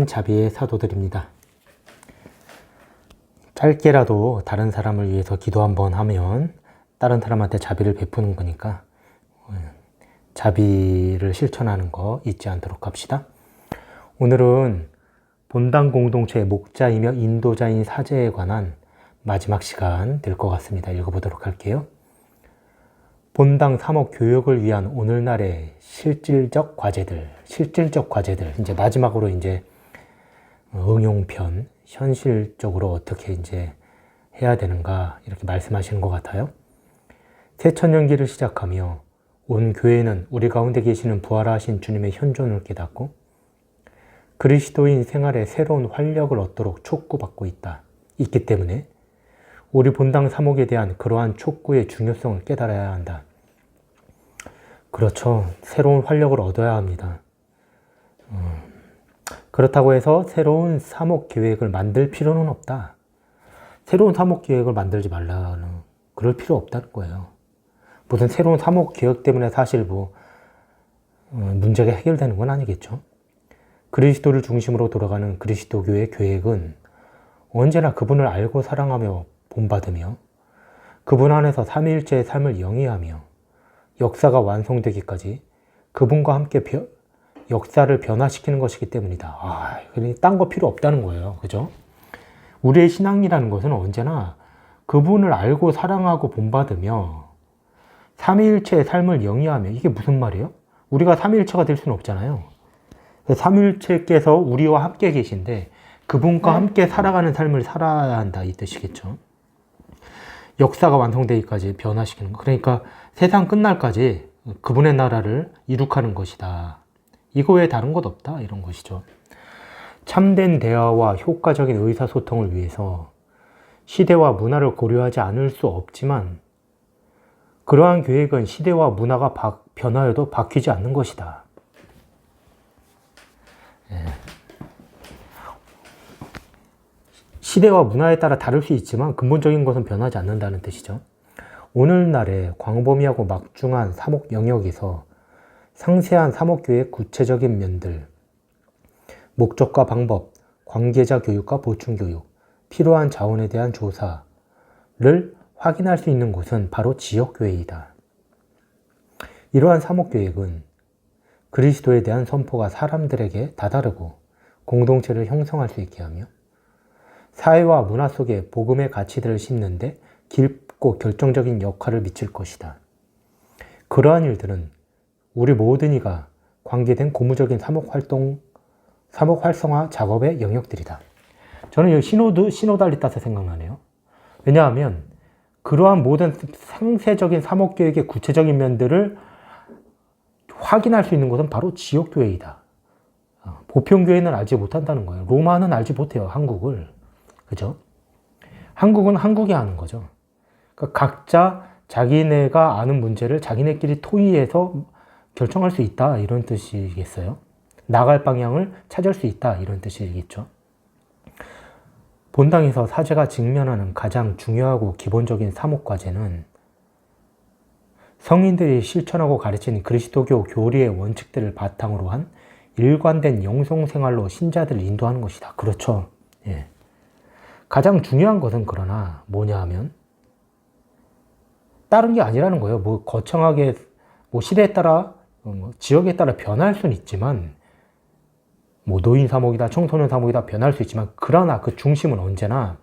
사랑하는 자비의 사도들입니다. 짧게라도 다른 사람을 위해서 기도 한번 하면 다른 사람한테 자비를 베푸는 거니까 자비를 실천하는 거 잊지 않도록 합시다. 오늘은 본당 공동체의 목자이며 인도자인 사제에 관한 마지막 시간 될 것 같습니다. 읽어보도록 할게요. 본당 사목 교육을 위한 오늘날의 실질적 과제들, 이제 마지막으로 이제 응용편, 현실적으로 어떻게 이제 해야 되는가 이렇게 말씀하시는 것 같아요. 새천년기를 시작하며 온 교회는 우리 가운데 계시는 부활하신 주님의 현존을 깨닫고 그리스도인 생활에 새로운 활력을 얻도록 촉구받고 있기 때문에 우리 본당 사목에 대한 그러한 촉구의 중요성을 깨달아야 한다. 그렇죠. 새로운 활력을 얻어야 합니다. 그렇다고 해서 새로운 사목 계획을 만들 필요는 없다. 새로운 사목 계획을 만들지 말라는, 그럴 필요 없다는 거예요. 무슨 새로운 사목 계획 때문에 사실 문제가 해결되는 건 아니겠죠. 그리스도를 중심으로 돌아가는 그리스도교의 계획은 언제나 그분을 알고 사랑하며 본받으며 그분 안에서 삼위일체의 삶을 영위하며 역사가 완성되기까지 그분과 함께 역사를 변화시키는 것이기 때문이다. 그러니 딴 거 필요 없다는 거예요. 그죠? 우리의 신앙이라는 것은 언제나 그분을 알고 사랑하고 본받으며 삼위일체의 삶을 영위하며, 이게 무슨 말이에요? 우리가 삼위일체가 될 수는 없잖아요. 삼위일체께서 우리와 함께 계신데 그분과 함께 살아가는 삶을 살아야 한다, 이 뜻이겠죠. 역사가 완성되기까지 변화시키는 거. 그러니까 세상 끝날까지 그분의 나라를 이룩하는 것이다. 이거 외에 다른 것 없다, 이런 것이죠. 참된 대화와 효과적인 의사소통을 위해서 시대와 문화를 고려하지 않을 수 없지만 그러한 계획은 시대와 문화가 변하여도 바뀌지 않는 것이다. 시대와 문화에 따라 다를 수 있지만 근본적인 것은 변하지 않는다는 뜻이죠. 오늘날의 광범위하고 막중한 사목 영역에서 상세한 사목교의 구체적인 면들, 목적과 방법, 관계자 교육과 보충 교육, 필요한 자원에 대한 조사를 확인할 수 있는 곳은 바로 지역교회이다. 이러한 사목교육은 그리스도에 대한 선포가 사람들에게 다다르고 공동체를 형성할 수 있게 하며 사회와 문화 속에 복음의 가치들을 심는데 깊고 결정적인 역할을 미칠 것이다. 그러한 일들은 우리 모든 이가 관계된 고무적인 사목 활성화 작업의 영역들이다. 저는 이 시노달리타스 생각나네요. 왜냐하면 그러한 모든 상세적인 사목 계획의 구체적인 면들을 확인할 수 있는 곳은 바로 지역교회이다. 보편교회는 알지 못한다는 거예요. 로마는 알지 못해요, 한국을. 그죠? 한국은 한국이 아는 거죠. 그러니까 각자 자기네가 아는 문제를 자기네끼리 토의해서 결정할 수 있다, 이런 뜻이겠어요. 나갈 방향을 찾을 수 있다, 이런 뜻이겠죠. 본당에서 사제가 직면하는 가장 중요하고 기본적인 사목과제는 성인들이 실천하고 가르치는 그리스도교 교리의 원칙들을 바탕으로 한 일관된 영성생활로 신자들을 인도하는 것이다. 그렇죠. 예. 가장 중요한 것은 그러나 뭐냐 하면 다른 게 아니라는 거예요. 거창하게 시대에 따라 지역에 따라 변할 수는 있지만 노인 사목이다, 청소년 사목이다 변할 수 있지만 그러나 그 중심은 언제나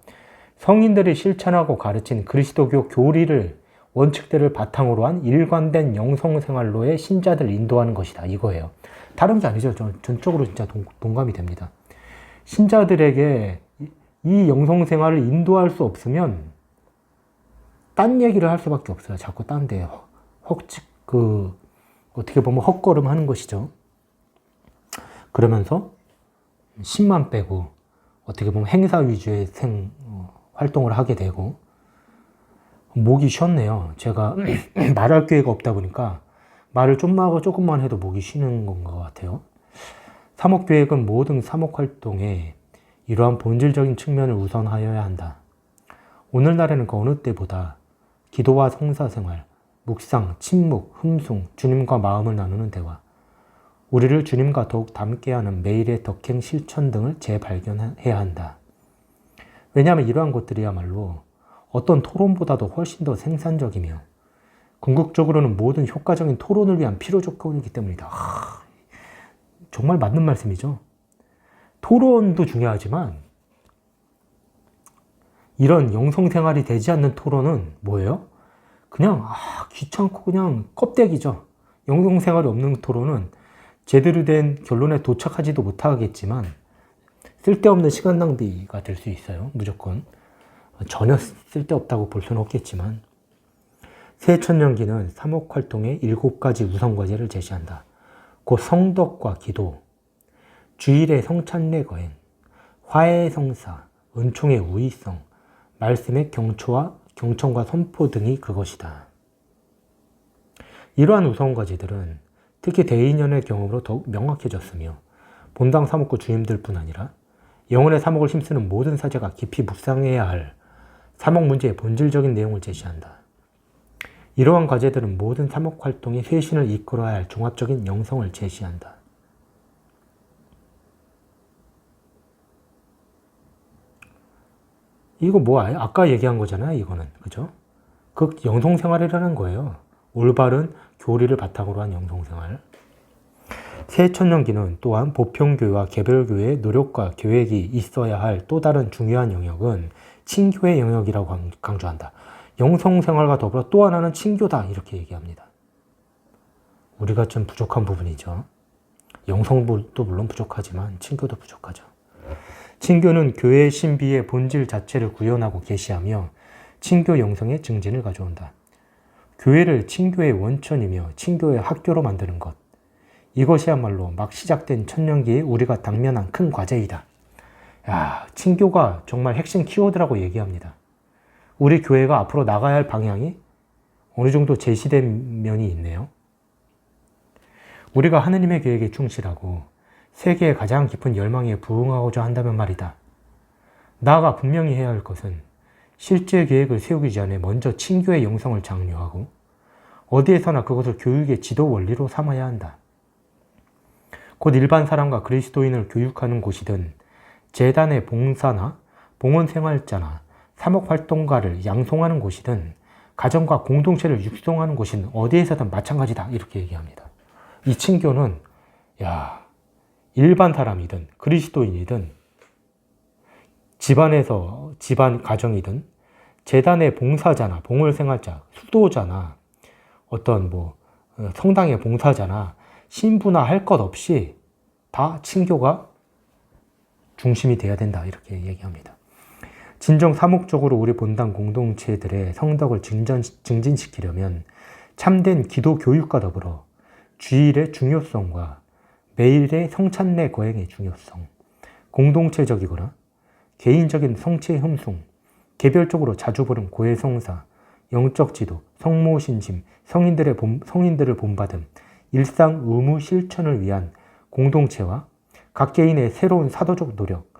성인들이 실천하고 가르친 그리스도교 교리를 원칙들을 바탕으로 한 일관된 영성생활로의 신자들을 인도하는 것이다, 이거예요. 다른 게 아니죠. 전적으로 진짜 동감이 됩니다. 신자들에게 이 영성생활을 인도할 수 없으면 딴 얘기를 할 수밖에 없어요. 자꾸 딴 데 어떻게 보면 헛걸음 하는 것이죠. 그러면서 힘만 빼고 어떻게 보면 행사 위주의 활동을 하게 되고 목이 쉬었네요. 제가 말할 기회가 없다 보니까 말을 조금만 해도 목이 쉬는 것 같아요. 사목계획은 모든 사목활동에 이러한 본질적인 측면을 우선하여야 한다. 오늘날에는 그 어느 때보다 기도와 성사생활, 묵상, 침묵, 흠숭, 주님과 마음을 나누는 대화, 우리를 주님과 더욱 닮게 하는 매일의 덕행 실천 등을 재발견해야 한다. 왜냐하면 이러한 것들이야말로 어떤 토론보다도 훨씬 더 생산적이며 궁극적으로는 모든 효과적인 토론을 위한 필요 조건이기 때문이다. 정말 맞는 말씀이죠. 토론도 중요하지만 이런 영성생활이 되지 않는 토론은 뭐예요? 그냥 귀찮고 그냥 껍데기죠. 영성생활이 없는 토론은 제대로 된 결론에 도착하지도 못하겠지만 쓸데없는 시간 낭비가 될 수 있어요. 무조건. 전혀 쓸데없다고 볼 수는 없겠지만 새천년기는 사목활동의 7가지 우선과제를 제시한다. 곧 성덕과 기도, 주일의 성찬례 거행, 화해의 성사, 은총의 우의성, 말씀의 경청과 선포 등이 그것이다. 이러한 우선과제들은 특히 대인연의 경험으로 더욱 명확해졌으며 본당 사목구 주임들뿐 아니라 영혼의 사목을 힘쓰는 모든 사제가 깊이 묵상해야 할 사목 문제의 본질적인 내용을 제시한다. 이러한 과제들은 모든 사목활동의 쇄신을 이끌어야 할 종합적인 영성을 제시한다. 이거 아까 얘기한 거잖아요, 이거는. 그죠? 그 영성생활이라는 거예요. 올바른 교리를 바탕으로 한 영성생활. 새천년기는 또한 보편교회와 개별교회의 노력과 계획이 있어야 할 또 다른 중요한 영역은 친교의 영역이라고 강조한다. 영성생활과 더불어 또 하나는 친교다 이렇게 얘기합니다. 우리가 좀 부족한 부분이죠. 영성도 물론 부족하지만 친교도 부족하죠. 친교는 교회의 신비의 본질 자체를 구현하고 계시하며 친교 영성의 증진을 가져온다. 교회를 친교의 원천이며 친교의 학교로 만드는 것. 이것이야말로 막 시작된 천년기에 우리가 당면한 큰 과제이다. 친교가 정말 핵심 키워드라고 얘기합니다. 우리 교회가 앞으로 나가야 할 방향이 어느 정도 제시된 면이 있네요. 우리가 하느님의 계획에 충실하고 세계의 가장 깊은 열망에 부응하고자 한다면 말이다. 나아가 분명히 해야 할 것은 실제 계획을 세우기 전에 먼저 친교의 영성을 장려하고 어디에서나 그것을 교육의 지도 원리로 삼아야 한다. 곧 일반 사람과 그리스도인을 교육하는 곳이든 재단의 봉사나 봉헌생활자나 사목활동가를 양성하는 곳이든 가정과 공동체를 육성하는 곳이든 어디에서든 마찬가지다 이렇게 얘기합니다. 이 친교는 일반 사람이든 그리스도인이든 집안 가정이든 재단의 봉사자나 봉헌생활자, 수도자나 어떤 성당의 봉사자나 신부나 할 것 없이 다 친교가 중심이 돼야 된다 이렇게 얘기합니다. 진정 사목적으로 우리 본당 공동체들의 성덕을 증진시키려면 참된 기도 교육과 더불어 주일의 중요성과 매일의 성찬례 거행의 중요성, 공동체적이거나 개인적인 성취의 흠숭, 개별적으로 자주 보는 고해 성사, 영적 지도, 성모 신심, 성인들을 본받음, 일상 의무 실천을 위한 공동체와 각 개인의 새로운 사도적 노력,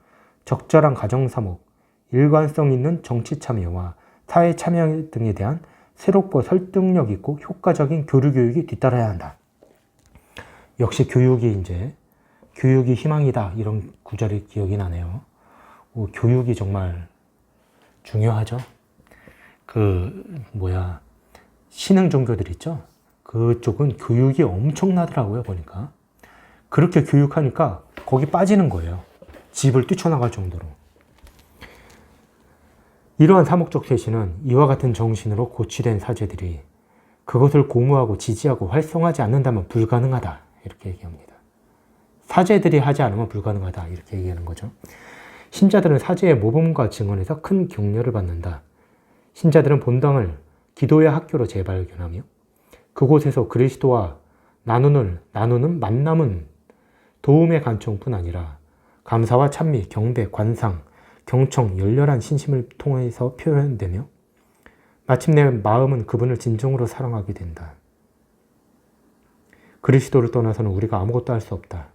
적절한 가정 사목, 일관성 있는 정치 참여와 사회 참여 등에 대한 새롭고 설득력 있고 효과적인 교류 교육이 뒤따라야 한다. 역시 교육이 희망이다 이런 구절이 기억이 나네요. 교육이 정말 중요하죠. 신흥 종교들 있죠. 그쪽은 교육이 엄청나더라고요, 보니까. 그렇게 교육하니까 거기 빠지는 거예요. 집을 뛰쳐나갈 정도로. 이러한 사목적 쇄신은 이와 같은 정신으로 고취된 사제들이 그것을 고무하고 지지하고 활성하지 않는다면 불가능하다. 이렇게 얘기합니다. 사제들이 하지 않으면 불가능하다. 이렇게 얘기하는 거죠. 신자들은 사제의 모범과 증언에서 큰 격려를 받는다. 신자들은 본당을 기도의 학교로 재발견하며 그곳에서 그리스도와 나누는 만남은 도움의 간청뿐 아니라 감사와 찬미, 경배, 관상, 경청, 열렬한 신심을 통해서 표현되며 마침내 마음은 그분을 진정으로 사랑하게 된다. 그리스도를 떠나서는 우리가 아무것도 할 수 없다.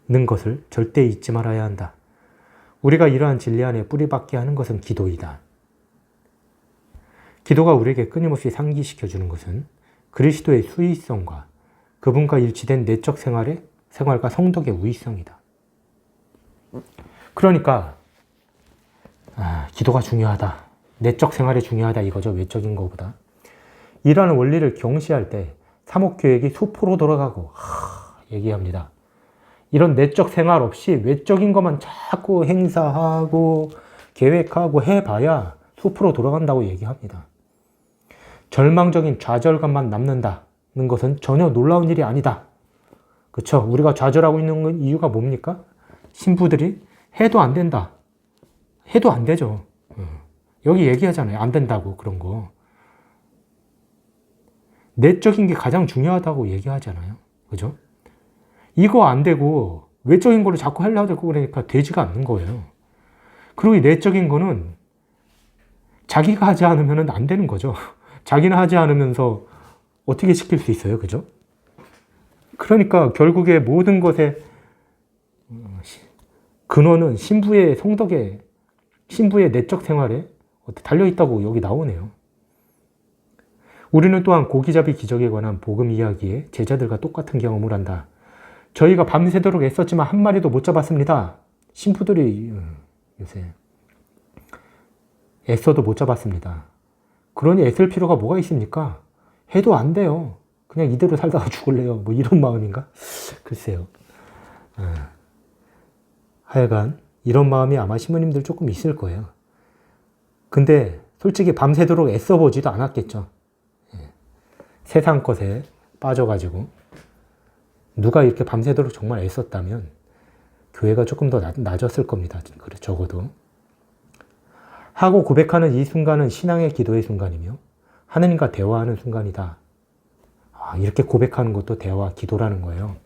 는 것을 절대 잊지 말아야 한다. 우리가 이러한 진리 안에 뿌리박게 하는 것은 기도이다. 기도가 우리에게 끊임없이 상기시켜주는 것은 그리스도의 수위성과 그분과 일치된 내적 생활과 성덕의 우위성이다. 그러니까 기도가 중요하다. 내적 생활이 중요하다 이거죠. 외적인 것보다. 이러한 원리를 경시할 때 사목교역이 수포로 돌아가고 얘기합니다. 이런 내적 생활 없이 외적인 것만 자꾸 행사하고 계획하고 해봐야 수포로 돌아간다고 얘기합니다. 절망적인 좌절감만 남는다는 것은 전혀 놀라운 일이 아니다. 그렇죠? 우리가 좌절하고 있는 이유가 뭡니까? 신부들이 해도 안 된다. 해도 안 되죠. 여기 얘기하잖아요. 안 된다고 그런 거. 내적인 게 가장 중요하다고 얘기하잖아요. 그죠? 이거 안 되고 외적인 거를 자꾸 하려고 그러니까 되지가 않는 거예요. 그리고 이 내적인 거는 자기가 하지 않으면 안 되는 거죠. 자기는 하지 않으면서 어떻게 시킬 수 있어요. 그죠? 그러니까 결국에 모든 것의 근원은 신부의 성덕에, 신부의 내적 생활에 달려있다고 여기 나오네요. 우리는 또한 고기잡이 기적에 관한 복음 이야기에 제자들과 똑같은 경험을 한다. 저희가 밤새도록 애썼지만 한 마리도 못 잡았습니다. 신부들이 요새 애써도 못 잡았습니다. 그러니 애쓸 필요가 뭐가 있습니까? 해도 안 돼요. 그냥 이대로 살다가 죽을래요. 뭐 이런 마음인가? 글쎄요. 하여간 이런 마음이 아마 신부님들 조금 있을 거예요. 근데 솔직히 밤새도록 애써보지도 않았겠죠. 세상 것에 빠져가지고 누가 이렇게 밤새도록 정말 애썼다면 교회가 조금 더 낮았을 겁니다. 적어도. 하고 고백하는 이 순간은 신앙의 기도의 순간이며 하느님과 대화하는 순간이다. 이렇게 고백하는 것도 대화, 기도라는 거예요.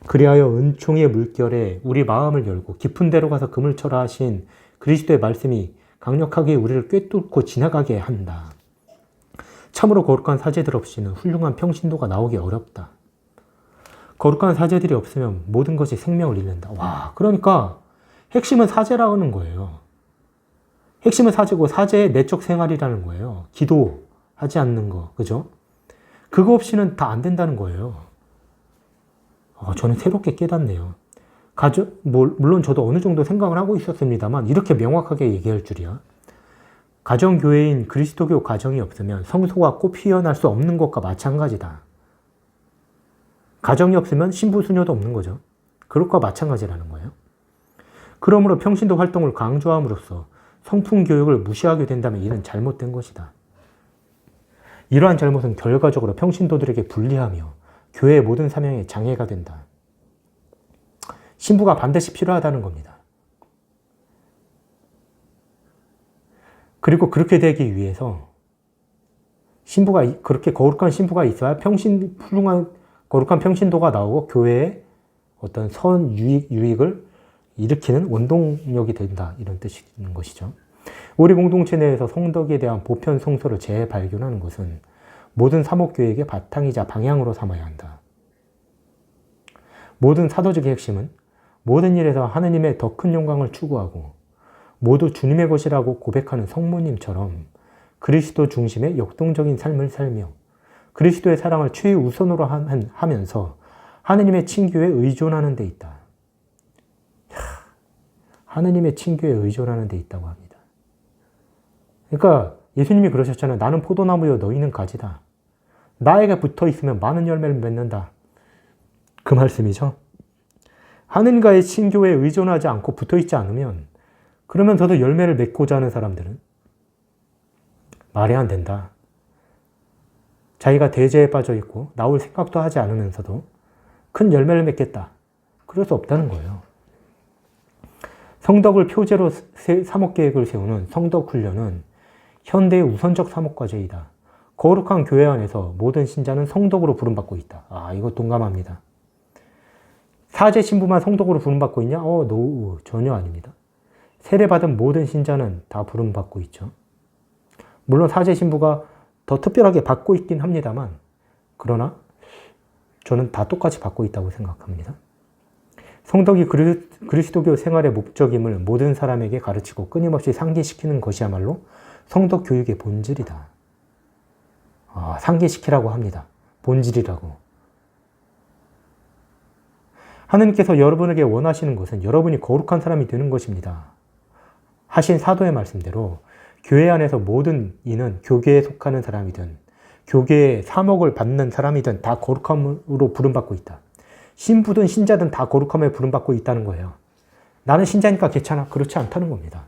그리하여 은총의 물결에 우리 마음을 열고 깊은 데로 가서 금을 철라 하신 그리스도의 말씀이 강력하게 우리를 꿰뚫고 지나가게 한다. 참으로 거룩한 사제들 없이는 훌륭한 평신도가 나오기 어렵다. 거룩한 사제들이 없으면 모든 것이 생명을 잃는다. 와, 그러니까 핵심은 사제라는 거예요. 핵심은 사제고 사제의 내적 생활이라는 거예요. 기도하지 않는 거, 그죠? 그거 없이는 다 안 된다는 거예요. 저는 새롭게 깨닫네요. 물론 저도 어느 정도 생각을 하고 있었습니다만 이렇게 명확하게 얘기할 줄이야. 가정교회인 그리스도교 가정이 없으면 성소가 꽃 피어날 수 없는 것과 마찬가지다. 가정이 없으면 신부 수녀도 없는 거죠. 그것과 마찬가지라는 거예요. 그러므로 평신도 활동을 강조함으로써 성품 교육을 무시하게 된다면 이는 잘못된 것이다. 이러한 잘못은 결과적으로 평신도들에게 불리하며 교회의 모든 사명에 장애가 된다. 신부가 반드시 필요하다는 겁니다. 그리고 그렇게 되기 위해서 그렇게 거룩한 신부가 있어야 훌륭한 거룩한 평신도가 나오고 교회의 어떤 유익을 일으키는 원동력이 된다. 이런 뜻인 것이죠. 우리 공동체 내에서 성덕에 대한 보편 성서를 재발견하는 것은 모든 사목교회의 바탕이자 방향으로 삼아야 한다. 모든 사도직의 핵심은 모든 일에서 하느님의 더 큰 영광을 추구하고 모두 주님의 것이라고 고백하는 성모님처럼 그리스도 중심의 역동적인 삶을 살며 그리스도의 사랑을 최우선으로 하면서 하느님의 친교에 의존하는 데 있다. 하느님의 친교에 의존하는 데 있다고 합니다. 그러니까 예수님이 그러셨잖아요. 나는 포도나무요 너희는 가지다. 나에게 붙어 있으면 많은 열매를 맺는다. 그 말씀이죠. 하느님과의 친교에 의존하지 않고 붙어 있지 않으면 그러면서도 열매를 맺고자 하는 사람들은 말이 안 된다. 자기가 대죄에 빠져 있고 나올 생각도 하지 않으면서도 큰 열매를 맺겠다. 그럴 수 없다는 거예요. 성덕을 표제로 사목계획을 세우는 성덕훈련은 현대의 우선적 사목과제이다. 거룩한 교회 안에서 모든 신자는 성덕으로 부름받고 있다. 이거 동감합니다. 사제 신부만 성덕으로 부름받고 있냐? 전혀 아닙니다. 세례받은 모든 신자는 다 부름받고 있죠. 물론 사제 신부가 더 특별하게 받고 있긴 합니다만 그러나 저는 다 똑같이 받고 있다고 생각합니다. 성덕이 그리스도교 생활의 목적임을 모든 사람에게 가르치고 끊임없이 상기시키는 것이야말로 성덕 교육의 본질이다. 상기시키라고 합니다. 본질이라고. 하느님께서 여러분에게 원하시는 것은 여러분이 거룩한 사람이 되는 것입니다. 하신 사도의 말씀대로 교회 안에서 모든 이는 교계에 속하는 사람이든 교계의 사목을 받는 사람이든 다 거룩함으로 부름받고 있다. 신부든 신자든 다 거룩함에 부름받고 있다는 거예요. 나는 신자니까 괜찮아. 그렇지 않다는 겁니다.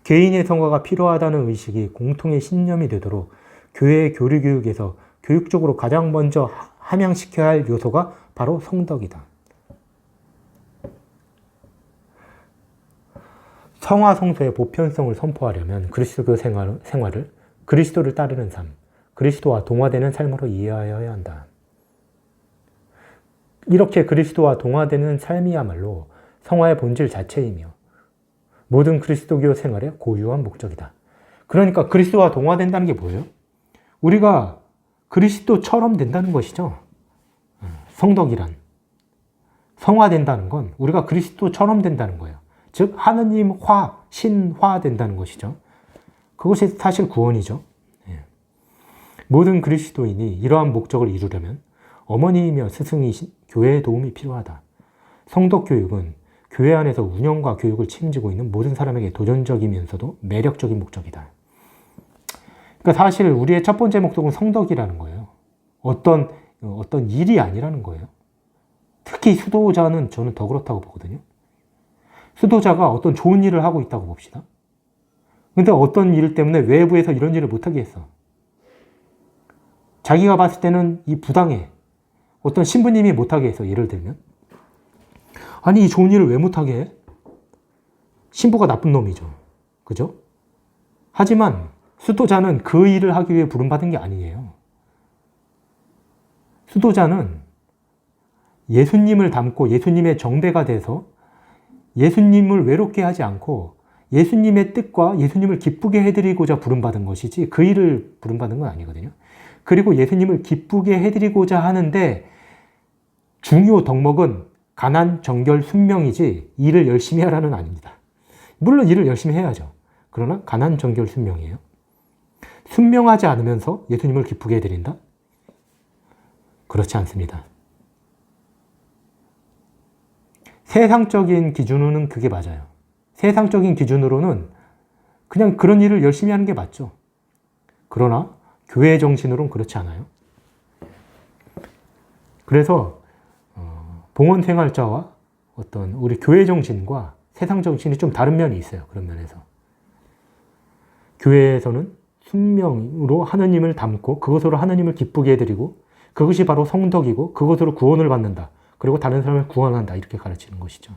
개인의 성화가 필요하다는 의식이 공통의 신념이 되도록 교회의 교리 교육에서 교육적으로 가장 먼저 함양시켜야 할 요소가 바로 성덕이다. 성화 성소의 보편성을 선포하려면 그리스도교 생활을 그리스도를 따르는 삶, 그리스도와 동화되는 삶으로 이해하여야 한다. 이렇게 그리스도와 동화되는 삶이야말로 성화의 본질 자체이며 모든 그리스도교 생활의 고유한 목적이다. 그러니까 그리스도와 동화된다는 게 뭐예요? 우리가 그리스도처럼 된다는 것이죠. 성덕이란. 성화된다는 건 우리가 그리스도처럼 된다는 거예요. 즉 하느님화, 신화 된다는 것이죠. 그것이 사실 구원이죠. 모든 그리스도인이 이러한 목적을 이루려면 어머니이며 스승이신 교회의 도움이 필요하다. 성덕 교육은 교회 안에서 운영과 교육을 책임지고 있는 모든 사람에게 도전적이면서도 매력적인 목적이다. 그러니까 사실 우리의 첫 번째 목적은 성덕이라는 거예요. 어떤 일이 아니라는 거예요. 특히 수도자는 저는 더 그렇다고 보거든요. 수도자가 어떤 좋은 일을 하고 있다고 봅시다. 근데 어떤 일 때문에 외부에서 이런 일을 못하게 했어. 자기가 봤을 때는 이 부당해. 어떤 신부님이 못하게 해서 예를 들면 아니 이 좋은 일을 왜 못하게 해? 신부가 나쁜 놈이죠. 그죠? 하지만 수도자는 그 일을 하기 위해 부름받은 게 아니에요. 수도자는 예수님을 닮고 예수님의 정배가 돼서 예수님을 외롭게 하지 않고 예수님의 뜻과 예수님을 기쁘게 해드리고자 부름받은 것이지 그 일을 부름받은 건 아니거든요. 그리고 예수님을 기쁘게 해드리고자 하는데 중요 덕목은 가난, 정결, 순명이지 일을 열심히 하라는 아닙니다. 물론 일을 열심히 해야죠. 그러나 가난, 정결, 순명이에요. 순명하지 않으면서 예수님을 기쁘게 해드린다? 그렇지 않습니다. 세상적인 기준으로는 그게 맞아요. 세상적인 기준으로는 그냥 그런 일을 열심히 하는 게 맞죠. 그러나 교회 정신으로는 그렇지 않아요. 그래서 봉헌생활자와 어떤 우리 교회 정신과 세상 정신이 좀 다른 면이 있어요. 그런 면에서. 교회에서는 순명으로 하느님을 닮고 그것으로 하느님을 기쁘게 해드리고 그것이 바로 성덕이고 그것으로 구원을 받는다. 그리고 다른 사람을 구원한다. 이렇게 가르치는 것이죠.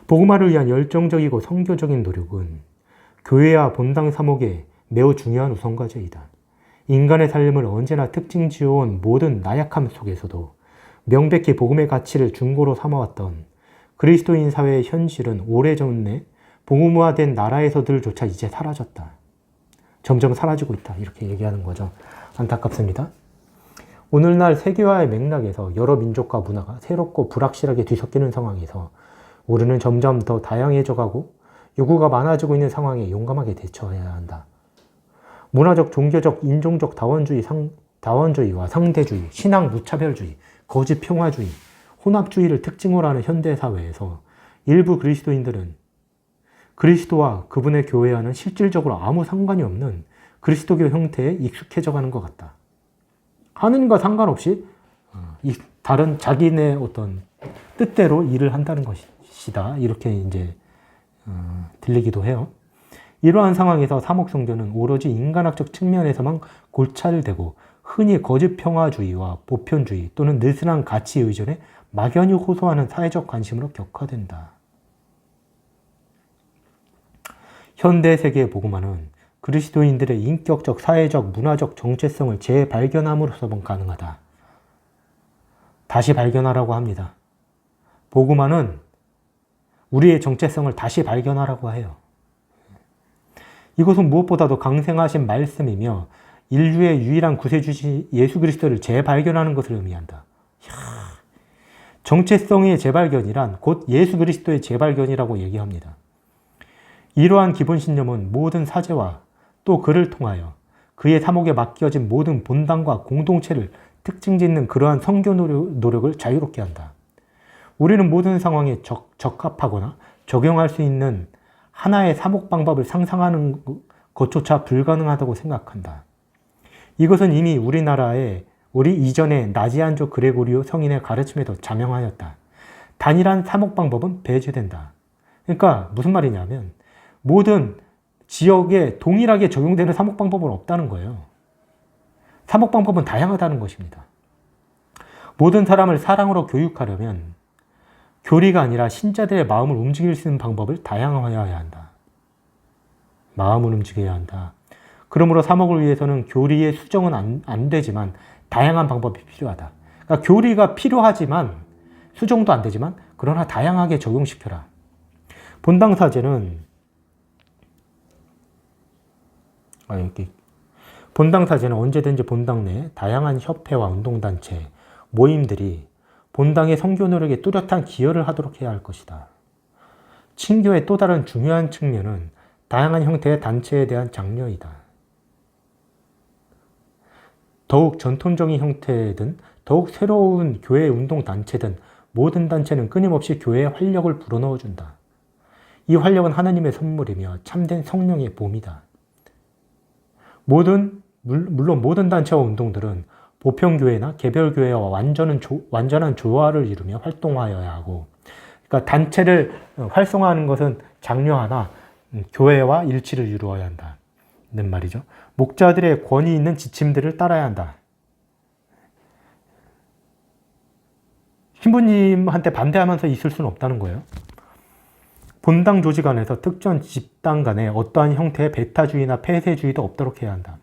복음화를 위한 열정적이고 선교적인 노력은 교회와 본당 사목의 매우 중요한 우선과제이다. 인간의 삶을 언제나 특징지어온 모든 나약함 속에서도 명백히 복음의 가치를 중고로 삼아왔던 그리스도인 사회의 현실은 오래전에 복음화된 나라에서들조차 이제 사라졌다. 점점 사라지고 있다. 이렇게 얘기하는 거죠. 안타깝습니다. 오늘날 세계화의 맥락에서 여러 민족과 문화가 새롭고 불확실하게 뒤섞이는 상황에서 우리는 점점 더 다양해져가고 요구가 많아지고 있는 상황에 용감하게 대처해야 한다. 문화적, 종교적, 인종적 다원주의와 상대주의, 신앙 무차별주의, 거짓 평화주의, 혼합주의를 특징으로 하는 현대사회에서 일부 그리스도인들은 그리스도와 그분의 교회와는 실질적으로 아무 상관이 없는 그리스도교 형태에 익숙해져가는 것 같다. 하느님과 상관없이 다른 자기네 어떤 뜻대로 일을 한다는 것이다. 이렇게 이제 들리기도 해요. 이러한 상황에서 사목성전은 오로지 인간학적 측면에서만 골찰되고 흔히 거짓 평화주의와 보편주의 또는 느슨한 가치 의존에 막연히 호소하는 사회적 관심으로 격화된다. 현대 세계의 복음화는 그리스도인들의 인격적, 사회적, 문화적 정체성을 재발견함으로써만 가능하다. 다시 발견하라고 합니다. 복음화는 우리의 정체성을 다시 발견하라고 해요. 이것은 무엇보다도 강생하신 말씀이며 인류의 유일한 구세주신 예수 그리스도를 재발견하는 것을 의미한다. 정체성의 재발견이란 곧 예수 그리스도의 재발견이라고 얘기합니다. 이러한 기본 신념은 모든 사제와 또 그를 통하여 그의 사목에 맡겨진 모든 본당과 공동체를 특징 짓는 그러한 선교 노력을 자유롭게 한다. 우리는 모든 상황에 적합하거나 적용할 수 있는 하나의 사목 방법을 상상하는 것조차 불가능하다고 생각한다. 이것은 이미 우리 이전의 나지안조 그레고리오 성인의 가르침에도 자명하였다. 단일한 사목 방법은 배제된다. 그러니까 무슨 말이냐면 모든 지역에 동일하게 적용되는 사목 방법은 없다는 거예요. 사목 방법은 다양하다는 것입니다. 모든 사람을 사랑으로 교육하려면 교리가 아니라 신자들의 마음을 움직일 수 있는 방법을 다양화해야 한다. 마음을 움직여야 한다. 그러므로 사목을 위해서는 교리의 수정은 안 되지만 다양한 방법이 필요하다. 그러니까 교리가 필요하지만 수정도 안 되지만 그러나 다양하게 적용시켜라. 본당사제는 언제든지 본당 내 다양한 협회와 운동단체, 모임들이 본당의 선교 노력에 뚜렷한 기여를 하도록 해야 할 것이다. 친교의 또 다른 중요한 측면은 다양한 형태의 단체에 대한 장려이다. 더욱 전통적인 형태든 더욱 새로운 교회 운동단체든 모든 단체는 끊임없이 교회에 활력을 불어넣어준다. 이 활력은 하나님의 선물이며 참된 성령의 몸이다. 물론 모든 단체와 운동들은 보편교회나 개별교회와 완전한 조화를 이루며 활동하여야 하고, 그러니까 단체를 활성화하는 것은 장려하나 교회와 일치를 이루어야 한다는 말이죠. 목자들의 권위 있는 지침들을 따라야 한다. 신부님한테 반대하면서 있을 수는 없다는 거예요. 본당 조직 안에서 특정 집단 간에 어떠한 형태의 배타주의나 폐쇄주의도 없도록 해야 한다.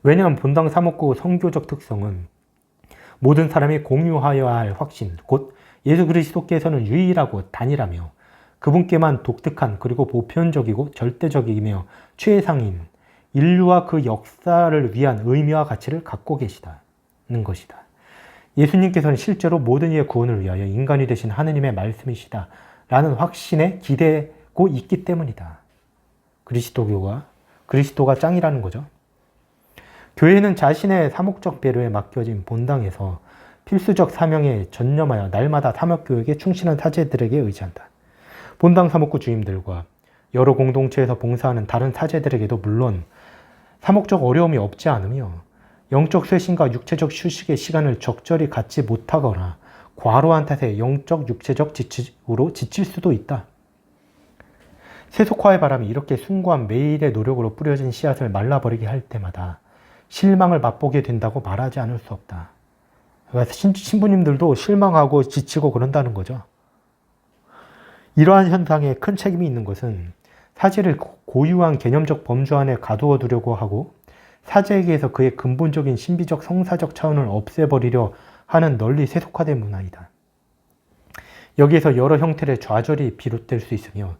왜냐하면 본당 사목구 선교적 특성은 모든 사람이 공유하여야 할 확신, 곧 예수 그리스도께서는 유일하고 단일하며 그분께만 독특한 그리고 보편적이고 절대적이며 최상인 인류와 그 역사를 위한 의미와 가치를 갖고 계시다는 것이다. 예수님께서는 실제로 모든 이의 구원을 위하여 인간이 되신 하느님의 말씀이시다 라는 확신에 기대고 있기 때문이다. 그리스도가 짱이라는 거죠. 교회는 자신의 사목적 배려에 맡겨진 본당에서 필수적 사명에 전념하여 날마다 사목교육에 충실한 사제들에게 의지한다. 본당 사목구 주임들과 여러 공동체에서 봉사하는 다른 사제들에게도 물론 사목적 어려움이 없지 않으며 영적 쇄신과 육체적 휴식의 시간을 적절히 갖지 못하거나 과로한 탓에 영적 육체적 지치로 지칠 수도 있다. 세속화의 바람이 이렇게 숭고한 매일의 노력으로 뿌려진 씨앗을 말라버리게 할 때마다 실망을 맛보게 된다고 말하지 않을 수 없다. 그러니까 신부님들도 실망하고 지치고 그런다는 거죠. 이러한 현상에 큰 책임이 있는 것은 사제를 고유한 개념적 범주 안에 가두어 두려고 하고 사제에게서 그의 근본적인 신비적 성사적 차원을 없애버리려 하는 널리 세속화된 문화이다. 여기에서 여러 형태의 좌절이 비롯될 수 있으며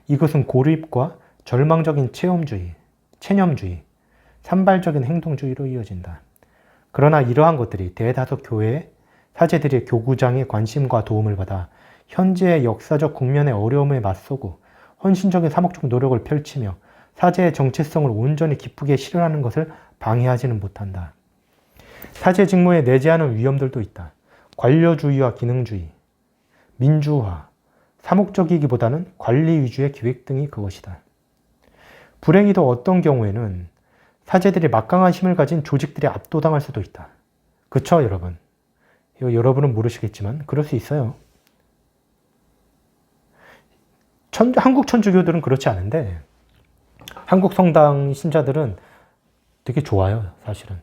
이것은 고립과 절망적인 체념주의, 산발적인 행동주의로 이어진다. 그러나 이러한 것들이 대다수 교회 사제들의 교구장의 관심과 도움을 받아 현재의 역사적 국면의 어려움에 맞서고 헌신적인 사목적 노력을 펼치며 사제의 정체성을 온전히 기쁘게 실현하는 것을 방해하지는 못한다. 사제 직무에 내재하는 위험들도 있다. 관료주의와 기능주의, 민주화, 사목적이기보다는 관리 위주의 기획 등이 그것이다. 불행히도 어떤 경우에는 사제들이 막강한 힘을 가진 조직들이 압도당할 수도 있다. 그쵸, 여러분? 이거 여러분은 모르시겠지만 그럴 수 있어요. 한국 천주교들은 그렇지 않은데 한국 성당 신자들은 되게 좋아요, 사실은.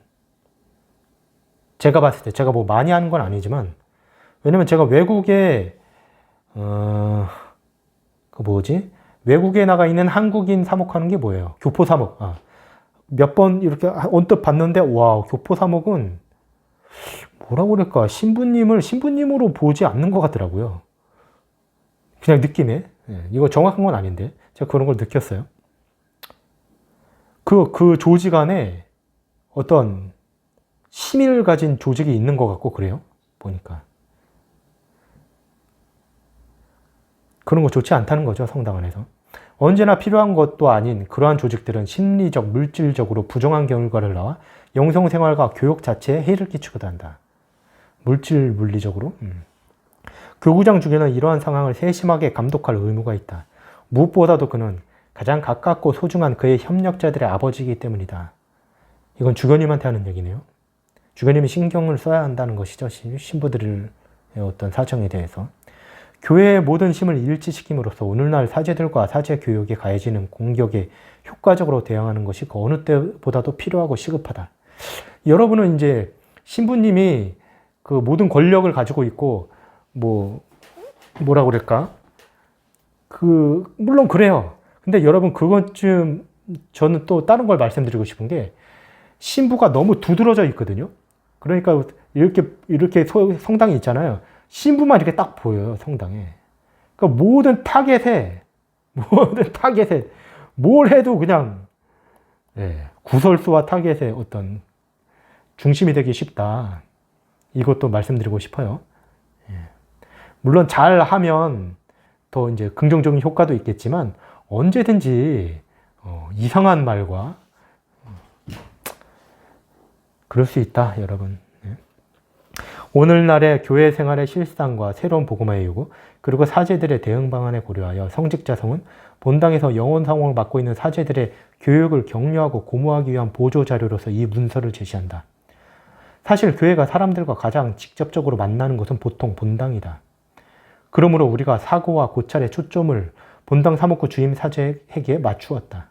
제가 봤을 때, 제가 뭐 많이 하는 건 아니지만, 왜냐면 제가 외국에, 외국에 나가 있는 한국인 사목하는 게 뭐예요? 교포 사목. 몇 번 이렇게 언뜻 봤는데, 와, 교포 사목은 뭐라고 그럴까? 신부님으로 보지 않는 것 같더라고요. 그냥 느낌에. 이거 정확한 건 아닌데, 제가 그런 걸 느꼈어요. 그 조직 안에 어떤 힘을 가진 조직이 있는 것 같고 그래요. 보니까. 그런 거 좋지 않다는 거죠. 성당 안에서. 언제나 필요한 것도 아닌 그러한 조직들은 심리적, 물질적으로 부정한 결과를 낳아 영성생활과 교육 자체에 해를 끼치고도 한다. 물리적으로? 교구장 중에는 이러한 상황을 세심하게 감독할 의무가 있다. 무엇보다도 그는 가장 가깝고 소중한 그의 협력자들의 아버지이기 때문이다. 이건 주교님한테 하는 얘기네요. 주교님이 신경을 써야 한다는 것이죠. 신부들의 어떤 사정에 대해서. 교회의 모든 힘을 일치시킴으로써 오늘날 사제들과 사제 교육에 가해지는 공격에 효과적으로 대응하는 것이 그 어느 때보다도 필요하고 시급하다. 여러분은 이제 신부님이 그 모든 권력을 가지고 있고 뭐라 그럴까? 물론 그래요. 근데 여러분 그것쯤 저는 또 다른 걸 말씀드리고 싶은 게 신부가 너무 두드러져 있거든요. 그러니까 이렇게 성당이 있잖아요. 신부만 이렇게 딱 보여요, 성당에. 그러니까 모든 타겟에 뭘 해도 그냥 구설수와 타겟의 어떤 중심이 되기 쉽다. 이것도 말씀드리고 싶어요. 물론 잘하면 더 이제 긍정적인 효과도 있겠지만 언제든지 이상한 말과 그럴 수 있다, 여러분. 오늘날의 교회 생활의 실상과 새로운 복음화의 요구, 그리고 사제들의 대응 방안을 고려하여 성직자성은 본당에서 영혼 사목을 맡고 있는 사제들의 교육을 격려하고 고무하기 위한 보조 자료로서 이 문서를 제시한다. 사실 교회가 사람들과 가장 직접적으로 만나는 것은 보통 본당이다. 그러므로 우리가 사고와 고찰의 초점을 본당 사목구 주임 사제에게 맞추었다.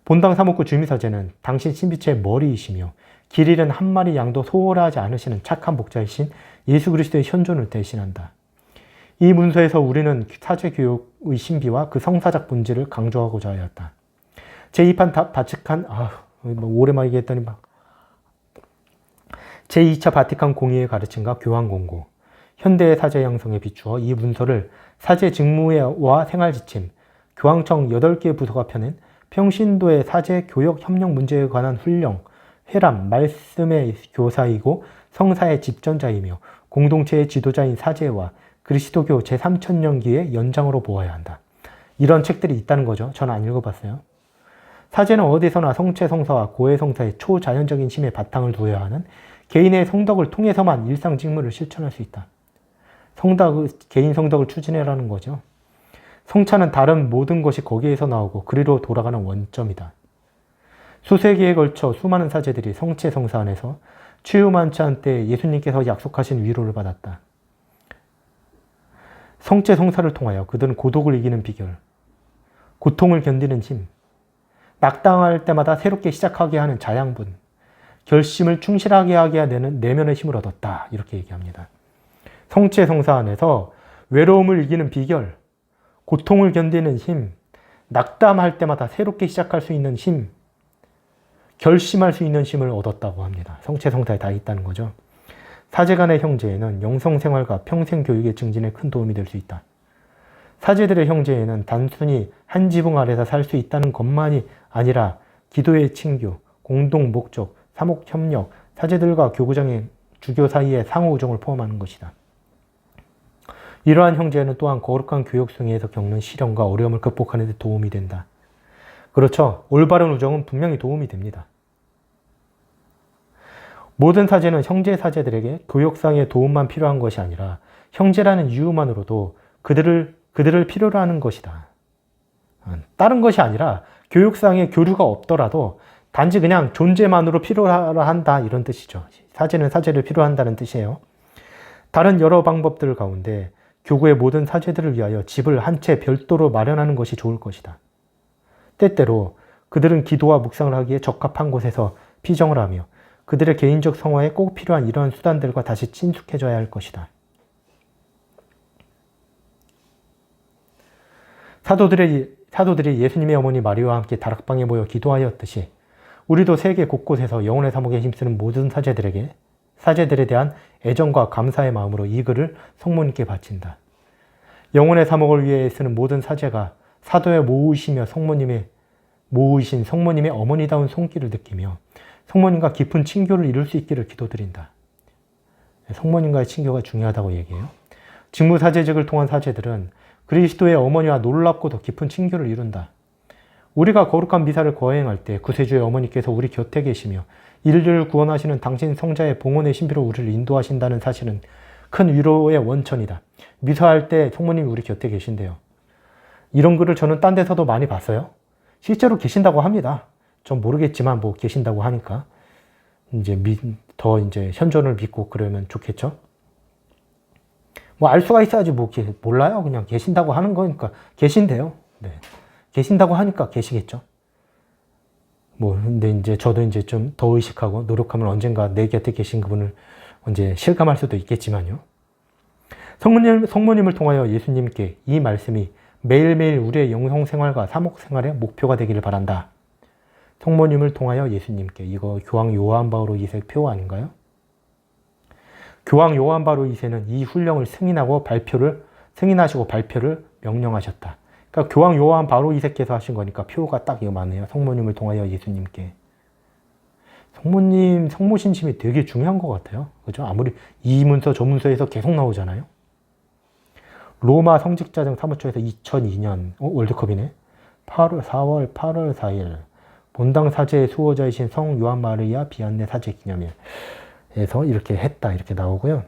본당 사목구 주임 사제는 당신 신비체의 머리이시며 길 잃은 한 마리 양도 소홀하지 않으시는 착한 목자이신 예수 그리스도의 현존을 대신한다. 이 문서에서 우리는 사제 교육의 신비와 그 성사적 본질을 강조하고자 하였다. 제2판 바치칸, 오랜만에 얘기했더니 제2차 바티칸 공의의 가르침과 교황 공고, 현대의 사제 양성에 비추어 이 문서를 사제 직무와 생활 지침, 교황청 8개 부서가 펴낸 평신도의 사제 교역 협력 문제에 관한 훈령, 회람, 말씀의 교사이고 성사의 집전자이며 공동체의 지도자인 사제와 그리스도교 제3천년기의 연장으로 보아야 한다. 이런 책들이 있다는 거죠. 저는 안 읽어봤어요. 사제는 어디서나 성체 성사와 고해 성사의 초자연적인 힘에 바탕을 두어야 하는 개인의 성덕을 통해서만 일상 직무를 실천할 수 있다. 개인 성덕을 추진해라는 거죠. 성차는 다른 모든 것이 거기에서 나오고 그리로 돌아가는 원점이다. 수세기에 걸쳐 수많은 사제들이 성체 성사 안에서 치유만찬 때 예수님께서 약속하신 위로를 받았다. 성체 성사를 통하여 그들은 고독을 이기는 비결, 고통을 견디는 힘, 낙당할 때마다 새롭게 시작하게 하는 자양분, 결심을 충실하게 하게 하는 내면의 힘을 얻었다. 이렇게 얘기합니다. 성체 성사 안에서 외로움을 이기는 비결, 고통을 견디는 힘, 낙담할 때마다 새롭게 시작할 수 있는 힘, 결심할 수 있는 힘을 얻었다고 합니다. 성체 성사에 다 있다는 거죠. 사제 간의 형제에는 영성생활과 평생교육의 증진에 큰 도움이 될 수 있다. 사제들의 형제에는 단순히 한 지붕 아래서 살 수 있다는 것만이 아니라 기도의 친교, 공동 목적, 사목 협력, 사제들과 교구장의 주교 사이의 상호 우정을 포함하는 것이다. 이러한 형제는 또한 거룩한 교육 승리에서 겪는 시련과 어려움을 극복하는 데 도움이 된다. 그렇죠. 올바른 우정은 분명히 도움이 됩니다. 모든 사제는 형제 사제들에게 교육상의 도움만 필요한 것이 아니라 형제라는 이유만으로도 그들을 필요로 하는 것이다. 다른 것이 아니라 교육상의 교류가 없더라도 단지 그냥 존재만으로 필요로 한다 이런 뜻이죠. 사제는 사제를 필요한다는 뜻이에요. 다른 여러 방법들 가운데 교구의 모든 사제들을 위하여 집을 한 채 별도로 마련하는 것이 좋을 것이다. 때때로 그들은 기도와 묵상을 하기에 적합한 곳에서 피정을 하며 그들의 개인적 성화에 꼭 필요한 이러한 수단들과 다시 친숙해져야 할 것이다. 사도들이 예수님의 어머니 마리아와 함께 다락방에 모여 기도하였듯이 우리도 세계 곳곳에서 영혼의 사목에 힘쓰는 모든 사제들에 대한 애정과 감사의 마음으로 이 글을 성모님께 바친다. 영혼의 사목을 위해 쓰는 모든 사제가 사도에 모으신 성모님의 어머니다운 손길을 느끼며 성모님과 깊은 친교를 이룰 수 있기를 기도드린다. 성모님과의 친교가 중요하다고 얘기해요. 직무사제직을 통한 사제들은 그리스도의 어머니와 놀랍고도 깊은 친교를 이룬다. 우리가 거룩한 미사를 거행할 때 구세주의 어머니께서 우리 곁에 계시며 이를 구원하시는 당신 성자의 봉헌의 신비로 우리를 인도하신다는 사실은 큰 위로의 원천이다. 미사할 때 성모님이 우리 곁에 계신대요. 이런 글을 저는 딴 데서도 많이 봤어요. 실제로 계신다고 합니다. 전 모르겠지만 뭐 계신다고 하니까 이제 더 이제 현존을 믿고 그러면 좋겠죠. 뭐 알 수가 있어야지 뭐 몰라요. 그냥 계신다고 하는 거니까 계신대요. 네. 계신다고 하니까 계시겠죠. 뭐 근데 이제 저도 이제 좀 더 의식하고 노력하면 언젠가 내 곁에 계신 그분을 언제 실감할 수도 있겠지만요. 성모님을 통하여 예수님께 이 말씀이 매일매일 우리의 영성생활과 사목생활의 목표가 되기를 바란다. 성모님을 통하여 예수님께, 이거 교황 요한 바오로 2세 표 아닌가요? 교황 요한 바오로 2세는 이 훈령을 승인하시고 발표를 명령하셨다. 그러니까 교황 요한 바오로 2세께서 하신 거니까 표가 딱 이거 맞네요. 성모님을 통하여 예수님께. 성모님 성모신심이 되게 중요한 것 같아요. 그죠? 아무리 이 문서 저 문서에서 계속 나오잖아요. 로마 성직자정 사무처에서 2002년 월드컵이네. 4월 8월 4일 본당 사제의 수호자이신 성 요한 마리아 비안네 사제 기념일에서 이렇게 했다 이렇게 나오고요.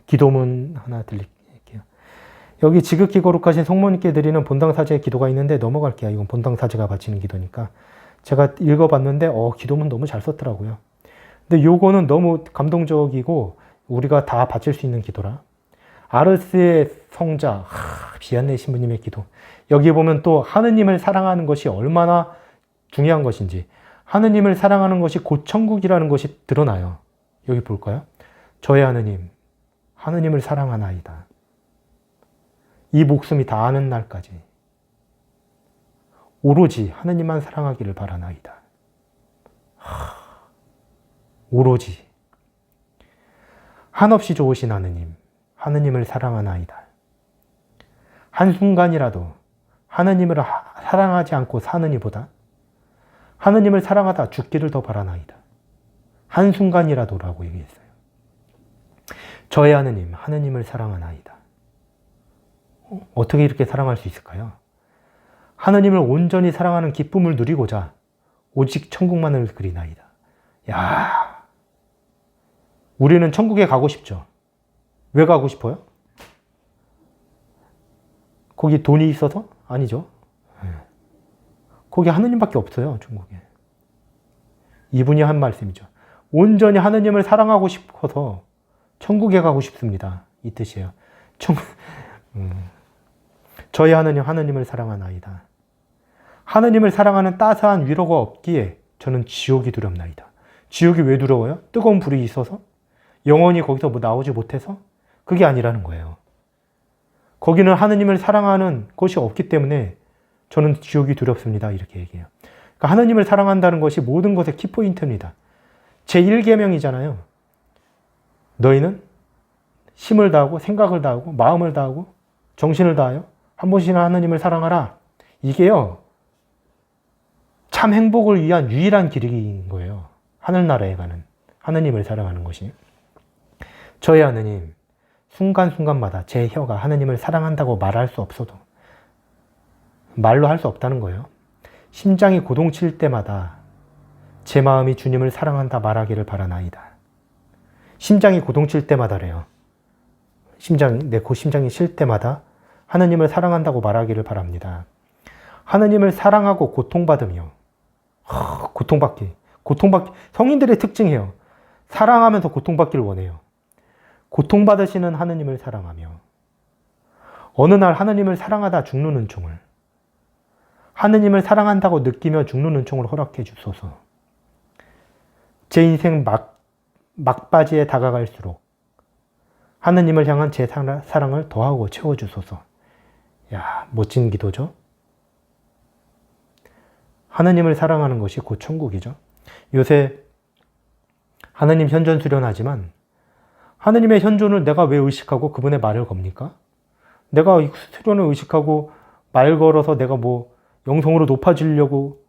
기도문 하나 드릴게요. 여기 지극히 거룩하신 성모님께 드리는 본당 사제의 기도가 있는데 넘어갈게요. 이건 본당 사제가 바치는 기도니까. 제가 읽어봤는데 기도문 너무 잘 썼더라고요. 근데 요거는 너무 감동적이고 우리가 다 바칠 수 있는 기도라. 아르스의 성자 비안네 신부님의 기도. 여기 보면 또 하느님을 사랑하는 것이 얼마나 중요한 것인지, 하느님을 사랑하는 것이 곧 천국이라는 것이 드러나요. 여기 볼까요? 저의 하느님, 하느님을 사랑하나이다. 이 목숨이 다하는 날까지 오로지 하느님만 사랑하기를 바라나이다. 오로지 한없이 좋으신 하느님, 하느님을 사랑하나이다. 한순간이라도 하느님을 사랑하지 않고 사는 이보다 하느님을 사랑하다 죽기를 더 바라나이다. 한순간이라도라고 얘기했어요. 저의 하느님, 하느님을 사랑하나이다. 어떻게 이렇게 사랑할 수 있을까요? 하느님을 온전히 사랑하는 기쁨을 누리고자 오직 천국만을 그리나이다. 야, 우리는 천국에 가고 싶죠. 왜 가고 싶어요? 거기 돈이 있어서? 아니죠. 거기 하느님밖에 없어요, 중국에. 이분이 한 말씀이죠. 온전히 하느님을 사랑하고 싶어서 천국에 가고 싶습니다. 이 뜻이에요. 저희 하느님, 하느님을 사랑하나이다. 하느님을 사랑하는 따스한 위로가 없기에 저는 지옥이 두렵나이다. 지옥이 왜 두려워요? 뜨거운 불이 있어서? 영원히 거기서 뭐 나오지 못해서? 그게 아니라는 거예요. 거기는 하느님을 사랑하는 것이 없기 때문에 저는 지옥이 두렵습니다. 이렇게 얘기해요. 그러니까 하느님을 사랑한다는 것이 모든 것의 키포인트입니다. 제1계명이잖아요. 너희는 힘을 다하고 생각을 다하고 마음을 다하고 정신을 다하여 한 번씩이나 하느님을 사랑하라. 이게요. 참 행복을 위한 유일한 길인 거예요. 하늘나라에 가는 하느님을 사랑하는 것이. 저희 하느님, 순간순간마다 제 혀가 하느님을 사랑한다고 말할 수 없어도 말로 할 수 없다는 거예요. 심장이 고동칠 때마다 제 마음이 주님을 사랑한다 말하기를 바라나이다. 심장이 고동칠 때마다래요. 내 심장이 쉴 때마다 하느님을 사랑한다고 말하기를 바랍니다. 하느님을 사랑하고 고통받으며 고통받기 성인들의 특징이에요. 사랑하면서 고통받기를 원해요. 고통받으시는 하느님을 사랑하며 어느 날 하느님을 사랑하다 죽는 은총을 하느님을 사랑한다고 느끼며 죽는 은총을 허락해 주소서. 제 인생 막바지에 다가갈수록 하느님을 향한 제 사랑을 더하고 채워주소서. 야, 멋진 기도죠? 하느님을 사랑하는 것이 곧 천국이죠. 요새 하느님 현존 수련하지만 하느님의 현존을 내가 왜 의식하고 그분의 말을 겁니까? 내가 수련을 의식하고 말 걸어서 내가 뭐 영성으로 높아지려고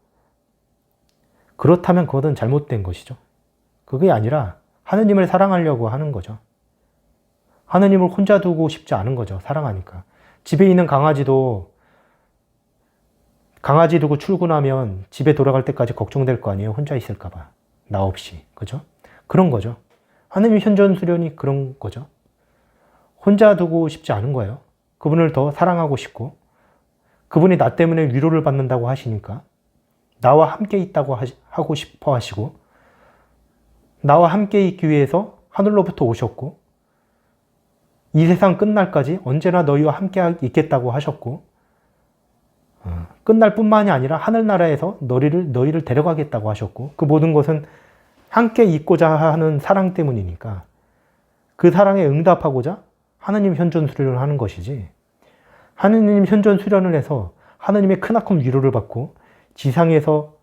그렇다면 그것은 잘못된 것이죠. 그게 아니라 하느님을 사랑하려고 하는 거죠. 하느님을 혼자 두고 싶지 않은 거죠. 사랑하니까. 집에 있는 강아지 두고 출근하면 집에 돌아갈 때까지 걱정될 거 아니에요. 혼자 있을까 봐. 나 없이. 그죠? 그런 거죠. 하느님 현존수련이 그런 거죠. 혼자 두고 싶지 않은 거예요. 그분을 더 사랑하고 싶고, 그분이 나 때문에 위로를 받는다고 하시니까 나와 함께 있다고 하고 싶어 하시고, 나와 함께 있기 위해서 하늘로부터 오셨고, 이 세상 끝날까지 언제나 너희와 함께 있겠다고 하셨고, 끝날 뿐만이 아니라 하늘나라에서 너희를 데려가겠다고 하셨고, 그 모든 것은 함께 있고자 하는 사랑 때문이니까 그 사랑에 응답하고자 하느님 현존 수련을 하는 것이지, 하느님 현존 수련을 해서 하느님의 크나큰 위로를 받고 지상에서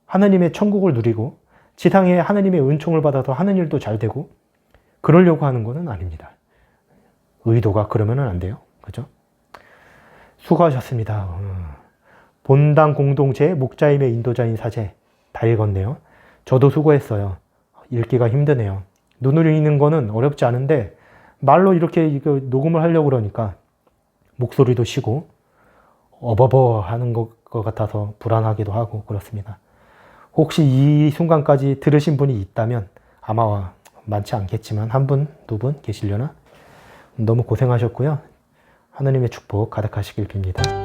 하느님의 천국을 누리고 지상에 하느님의 은총을 받아서 하는 일도 잘 되고 그러려고 하는 것은 아닙니다. 의도가 그러면 안 돼요. 그죠? 수고하셨습니다. 본당 공동체의 목자임의 인도자인 사제 다 읽었네요. 저도 수고했어요. 읽기가 힘드네요. 눈으로 읽는 거는 어렵지 않은데 말로 이렇게 녹음을 하려고 그러니까 목소리도 쉬고 어버버 하는 것 같아서 불안하기도 하고 그렇습니다. 혹시 이 순간까지 들으신 분이 있다면 아마 많지 않겠지만 한 분, 두 분 계시려나? 너무 고생하셨고요. 하느님의 축복 가득하시길 빕니다.